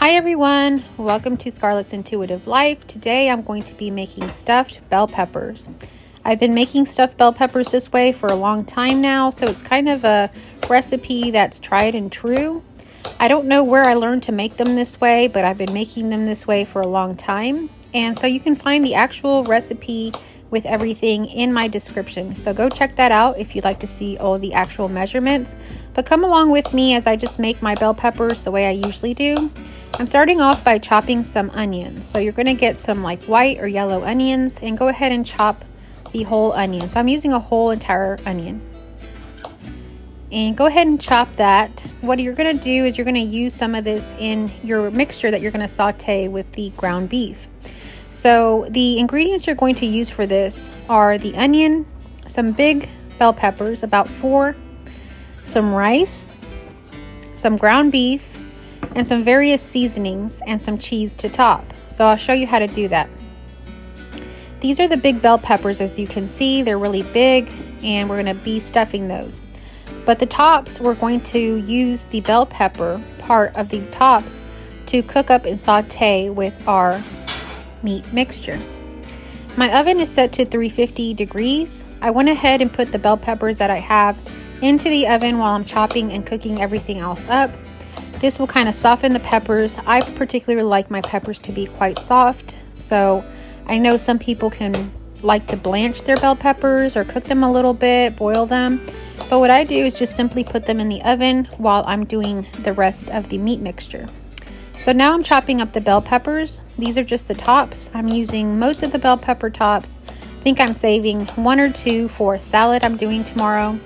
Hi everyone, welcome to Scarlett's Intuitive Life. Today I'm going to be making stuffed bell peppers. I've been making stuffed bell peppers this way for a long time now, so it's kind of a recipe that's tried and true. I don't know where I learned to make them this way, but I've been making them this way for a long time. And so you can find the actual recipe with everything in my description. So go check that out if you'd like to see all the actual measurements. But come along with me as I just make my bell peppers the way I usually do. I'm starting off by chopping some onions. So you're going to get some like white or yellow onions and go ahead and chop the whole onion. So I'm using a whole entire onion. And go ahead and chop that. What you're going to do is you're going to use some of this in your mixture that you're going to saute with the ground beef. So the ingredients you're going to use for this are the onion, some big bell peppers, about 4, some rice, some ground beef, and some various seasonings and some cheese to top. So I'll show you how to do that. These are the big bell peppers. As you can see, they're really big and we're going to be stuffing those. But the tops, we're going to use the bell pepper part of the tops to cook up and saute with our meat mixture. My oven is set to 350 degrees. I went ahead and put the bell peppers that I have into the oven while I'm chopping and cooking everything else up. This will kind of soften the peppers. I particularly like my peppers to be quite soft. So I know some people can like to blanch their bell peppers or cook them a little bit, boil them. But what I do is just simply put them in the oven while I'm doing the rest of the meat mixture. So now I'm chopping up the bell peppers. These are just the tops. I'm using most of the bell pepper tops. I think I'm saving 1 or 2 for a salad I'm doing tomorrow.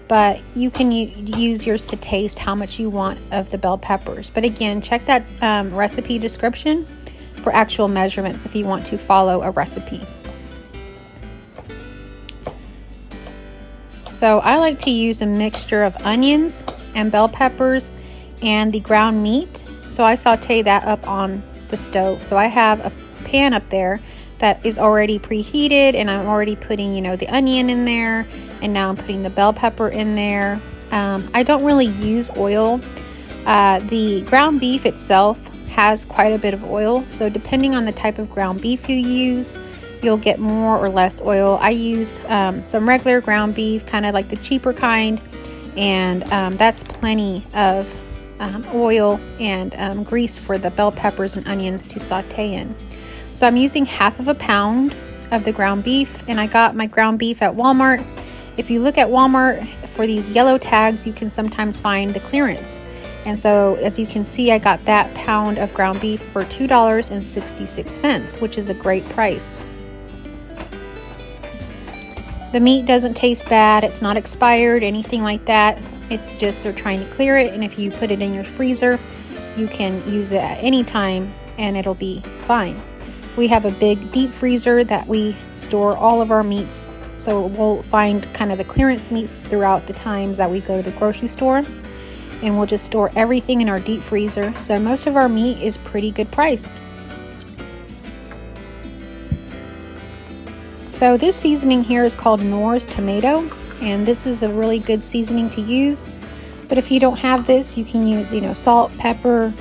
But you can use yours to taste how much you want of the bell peppers. But again, check that recipe description for actual measurements if you want to follow a recipe. So I like to use a mixture of onions and bell peppers and the ground meat. So I saute that up on the stove. So I have a pan up there that is already preheated and I'm already putting, the onion in there, and now I'm putting the bell pepper in there. I don't really use oil. The ground beef itself has quite a bit of oil. So depending on the type of ground beef you use, you'll get more or less oil. I use some regular ground beef, kind of like the cheaper kind, and that's plenty of oil and grease for the bell peppers and onions to saute in. So I'm using half of a pound of the ground beef, and I got my ground beef at Walmart. If you look at Walmart for these yellow tags, you can sometimes find the clearance. And so as you can see, I got that pound of ground beef for $2.66, which is a great price. The meat doesn't taste bad. It's not expired, anything like that. It's just they're trying to clear it. And if you put it in your freezer, you can use it at any time and it'll be fine. We have a big deep freezer that we store all of our meats. So we'll find kind of the clearance meats throughout the times that we go to the grocery store. And we'll just store everything in our deep freezer. So most of our meat is pretty good priced. So this seasoning here is called Knorr's tomato, and this is a really good seasoning to use. But if you don't have this, you can use, salt, pepper,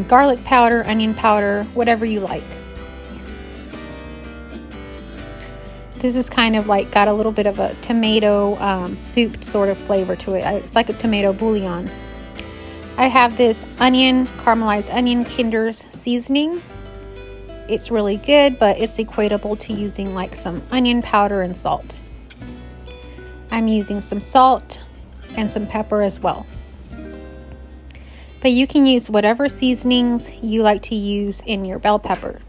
garlic powder, onion powder, whatever you like. This is kind of like got a little bit of a tomato soup sort of flavor to it. It's like a tomato bouillon. I have this caramelized onion Kinder's seasoning. It's really good, but it's equatable to using like some onion powder and salt. I'm using some salt and some pepper as well. But you can use whatever seasonings you like to use in your bell pepper.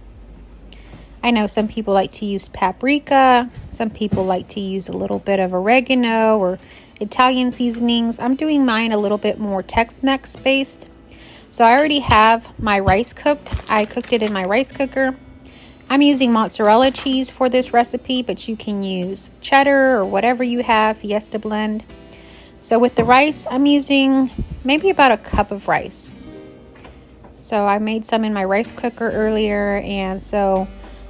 I know some people like to use paprika. Some people like to use a little bit of oregano or Italian seasonings. I'm doing mine a little bit more Tex-Mex based. So I already have my rice cooked. I cooked it in my rice cooker. I'm using mozzarella cheese for this recipe, but you can use cheddar or whatever you have, Fiesta blend. So with the rice, I'm using maybe about a cup of rice. So I made some in my rice cooker earlier, and so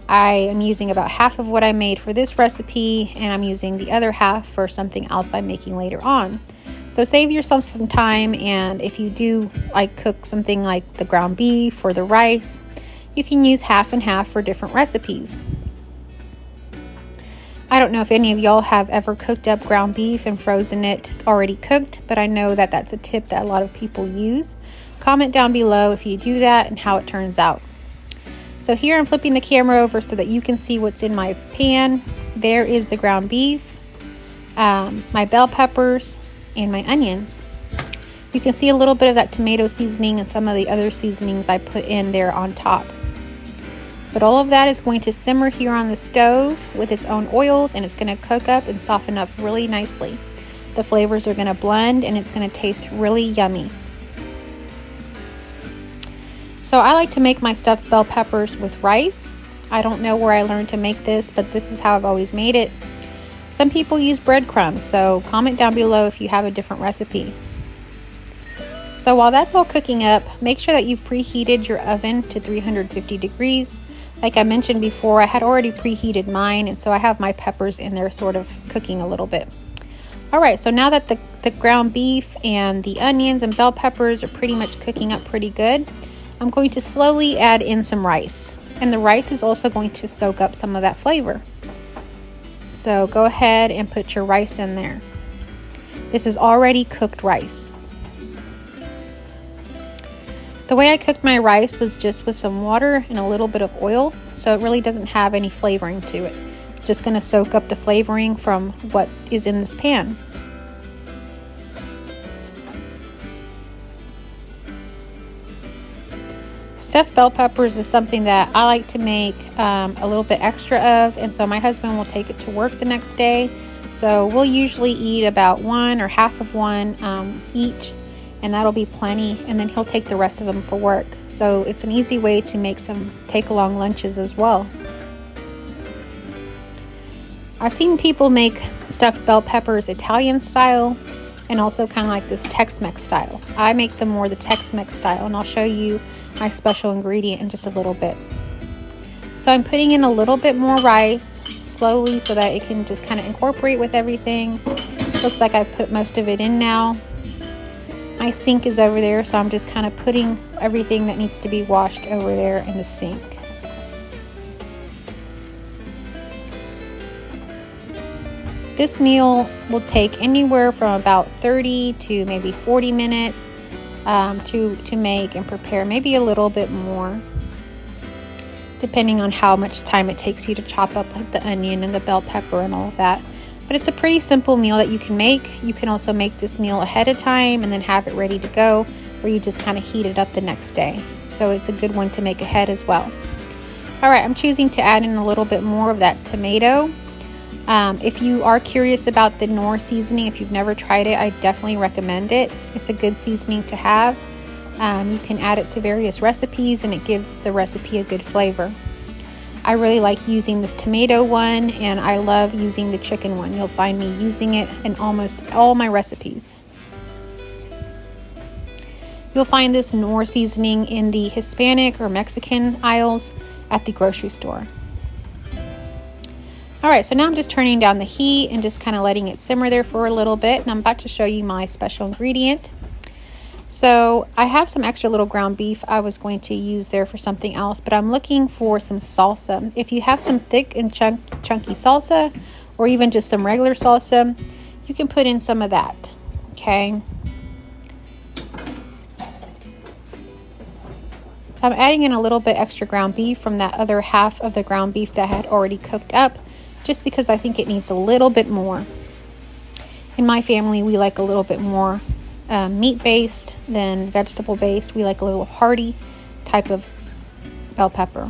I am using about half of what I made for this recipe, and I'm using the other half for something else I'm making later on. So save yourself some time, and if you do like cook something like the ground beef or the rice, you can use half and half for different recipes. I don't know if any of y'all have ever cooked up ground beef and frozen it already cooked, but I know that that's a tip that a lot of people use. Comment down below if you do that and how it turns out. So here I'm flipping the camera over so that you can see what's in my pan. There is the ground beef, my bell peppers, and my onions. You can see a little bit of that tomato seasoning and some of the other seasonings I put in there on top. But all of that is going to simmer here on the stove with its own oils, and it's going to cook up and soften up really nicely. The flavors are going to blend and it's going to taste really yummy. So I like to make my stuffed bell peppers with rice. I don't know where I learned to make this, but this is how I've always made it. Some people use breadcrumbs, so comment down below if you have a different recipe. So while that's all cooking up, make sure that you've preheated your oven to 350 degrees. Like I mentioned before, I had already preheated mine, and so I have my peppers in there sort of cooking a little bit. Alright, so now that the ground beef and the onions and bell peppers are pretty much cooking up pretty good, I'm going to slowly add in some rice. And the rice is also going to soak up some of that flavor. So go ahead and put your rice in there. This is already cooked rice. The way I cooked my rice was just with some water and a little bit of oil, so it really doesn't have any flavoring to it. It's just going to soak up the flavoring from what is in this pan. Stuffed bell peppers is something that I like to make a little bit extra of, and so my husband will take it to work the next day. So we'll usually eat about one or half of one each, and that'll be plenty, and then he'll take the rest of them for work. So it's an easy way to make some take-along lunches as well. I've seen people make stuffed bell peppers Italian style and also kind of like this Tex-Mex style. I make them more the Tex-Mex style, and I'll show you my special ingredient in just a little bit. So I'm putting in a little bit more rice slowly so that it can just kind of incorporate with everything. Looks like I've put most of it in now. My sink is over there, so I'm just kind of putting everything that needs to be washed over there in the sink. This meal will take anywhere from about 30 to maybe 40 minutes to make and prepare, maybe a little bit more, depending on how much time it takes you to chop up like the onion and the bell pepper and all of that. But it's a pretty simple meal that you can make. You can also make this meal ahead of time and then have it ready to go, where you just kind of heat it up the next day. So it's a good one to make ahead as well. Alright, I'm choosing to add in a little bit more of that tomato. If you are curious about the Knorr seasoning, if you've never tried it, I definitely recommend it. It's a good seasoning to have. You can add it to various recipes and it gives the recipe a good flavor. I really like using this tomato one, and I love using the chicken one. You'll find me using it in almost all my recipes. You'll find this Knorr seasoning in the Hispanic or Mexican aisles at the grocery store. Alright, so now I'm just turning down the heat and just kind of letting it simmer there for a little bit, and I'm about to show you my special ingredient. So I have some extra little ground beef I was going to use there for something else, but I'm looking for some salsa. If you have some thick and chunky salsa, or even just some regular salsa, you can put in some of that, okay? So I'm adding in a little bit extra ground beef from that other half of the ground beef that I had already cooked up, just because I think it needs a little bit more. In my family, we like a little bit more meat-based than vegetable-based. We like a little hearty type of bell pepper.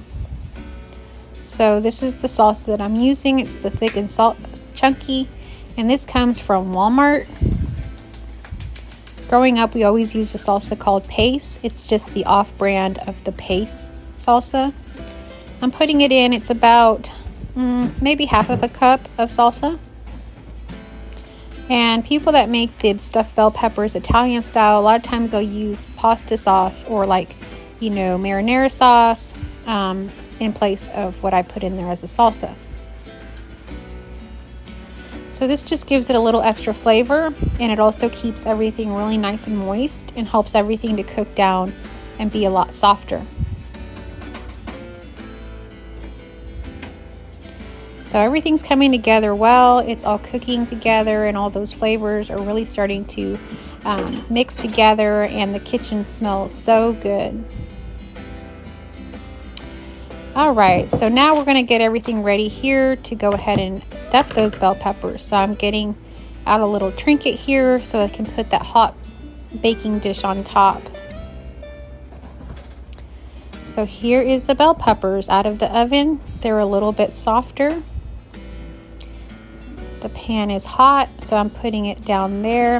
So this is the salsa that I'm using. It's the thick and chunky, and this comes from Walmart. Growing up, we always used a salsa called Pace. It's just the off-brand of the Pace salsa. I'm putting it in. It's about maybe half of a cup of salsa. And people that make the stuffed bell peppers Italian style, a lot of times they'll use pasta sauce or marinara sauce in place of what I put in there as a salsa. So So this just gives it a little extra flavor, and it also keeps everything really nice and moist and helps everything to cook down and be a lot softer. So everything's coming together well. It's all cooking together, and all those flavors are really starting to mix together, and the kitchen smells so good. All right, so now we're going to get everything ready here to go ahead and stuff those bell peppers. So I'm getting out a little trinket here so I can put that hot baking dish on top. So here is the bell peppers out of the oven. They're a little bit softer. The pan is hot, so I'm putting it down there.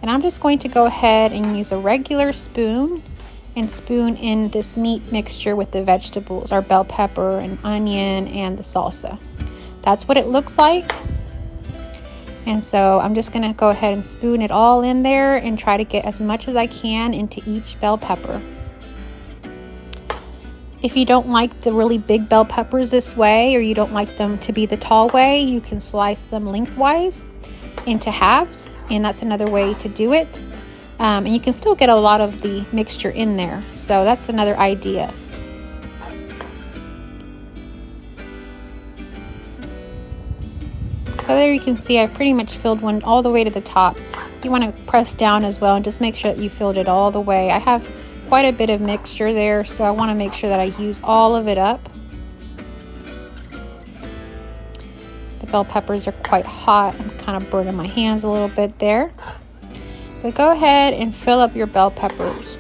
And I'm just going to go ahead and use a regular spoon and spoon in this meat mixture with the vegetables, our bell pepper and onion and the salsa. That's what it looks like. And so I'm just gonna go ahead and spoon it all in there and try to get as much as I can into each bell pepper. If you don't like the really big bell peppers this way, or you don't like them to be the tall way, you can slice them lengthwise into halves, and that's another way to do it. And you can still get a lot of the mixture in there, so that's another idea. So there you can see I pretty much filled one all the way to the top. You want to press down as well and just make sure that you filled it all the way. I have quite a bit of mixture there, so I want to make sure that I use all of it up. The bell peppers are quite hot. I'm kind of burning my hands a little bit there. But go ahead and fill up your bell peppers.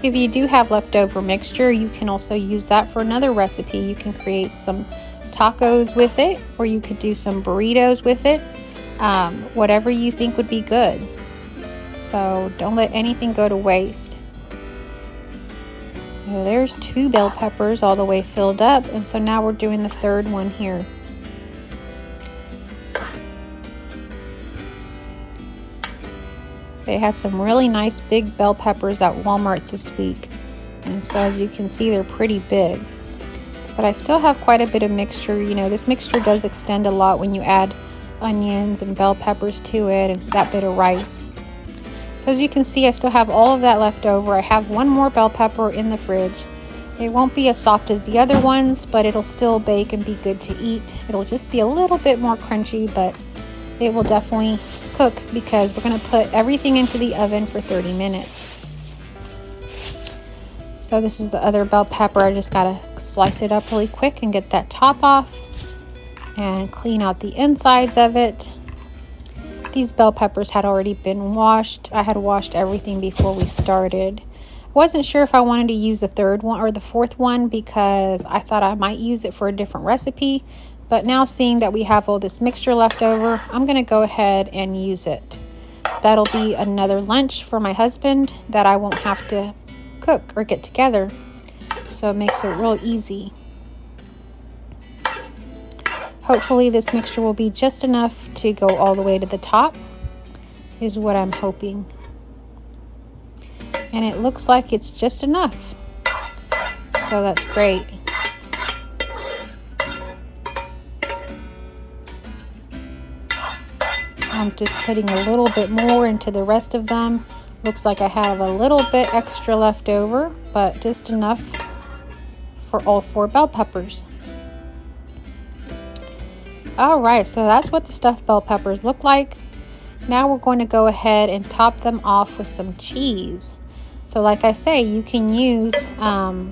If you do have leftover mixture, you can also use that for another recipe. You can create some tacos with it, or you could do some burritos with it. Whatever you think would be good. So don't let anything go to waste. So there's 2 bell peppers all the way filled up, and so now we're doing the third one here. They had some really nice big bell peppers at Walmart this week, and so as you can see, they're pretty big. But I still have quite a bit of mixture. You know, this mixture does extend a lot when you add onions and bell peppers to it, and that bit of rice. So as you can see, I still have all of that left over. I have one more bell pepper in the fridge. It won't be as soft as the other ones, but it'll still bake and be good to eat. It'll just be a little bit more crunchy, but it will definitely cook because we're going to put everything into the oven for 30 minutes. So this is the other bell pepper. I just got to slice it up really quick and get that top off and clean out the insides of it. These bell peppers had already been washed. I had washed everything before we started. I wasn't sure if I wanted to use the third one or the fourth one because I thought I might use it for a different recipe. But now seeing that we have all this mixture left over, I'm going to go ahead and use it. That'll be another lunch for my husband that I won't have to cook or get together. So it makes it real easy. Hopefully this mixture will be just enough to go all the way to the top, is what I'm hoping. And it looks like it's just enough. So that's great. I'm just putting a little bit more into the rest of them. Looks like I have a little bit extra left over, but just enough for all 4 bell peppers. All right, so that's what the stuffed bell peppers look like. Now we're going to go ahead and top them off with some cheese. So like I say, you can use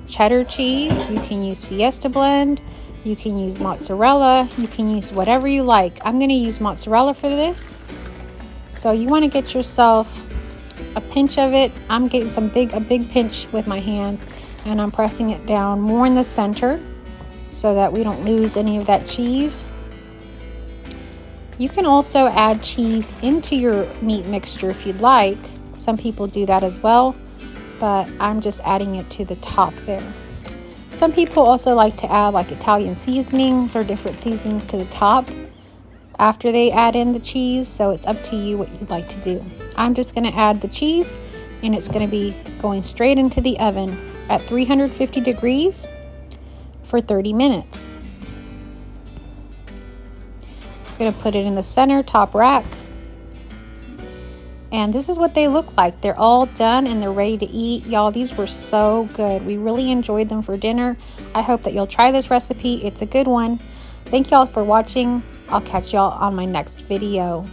cheddar cheese, you can use Fiesta blend, you can use mozzarella, you can use whatever you like. I'm going to use mozzarella for this. So you want to get yourself a pinch of it. I'm getting a big pinch with my hands, and I'm pressing it down more in the center so that we don't lose any of that cheese. You can also add cheese into your meat mixture if you'd like. Some people do that as well, but I'm just adding it to the top there. Some people also like to add like Italian seasonings or different seasonings to the top after they add in the cheese, so it's up to you what you'd like to do. I'm just going to add the cheese, and it's going to be going straight into the oven at 350 degrees for 30 minutes. I'm going to put it in the center top rack. And this is what they look like. They're all done and they're ready to eat. Y'all, these were so good. We really enjoyed them for dinner. I hope that you'll try this recipe. It's a good one. Thank y'all for watching. I'll catch y'all on my next video.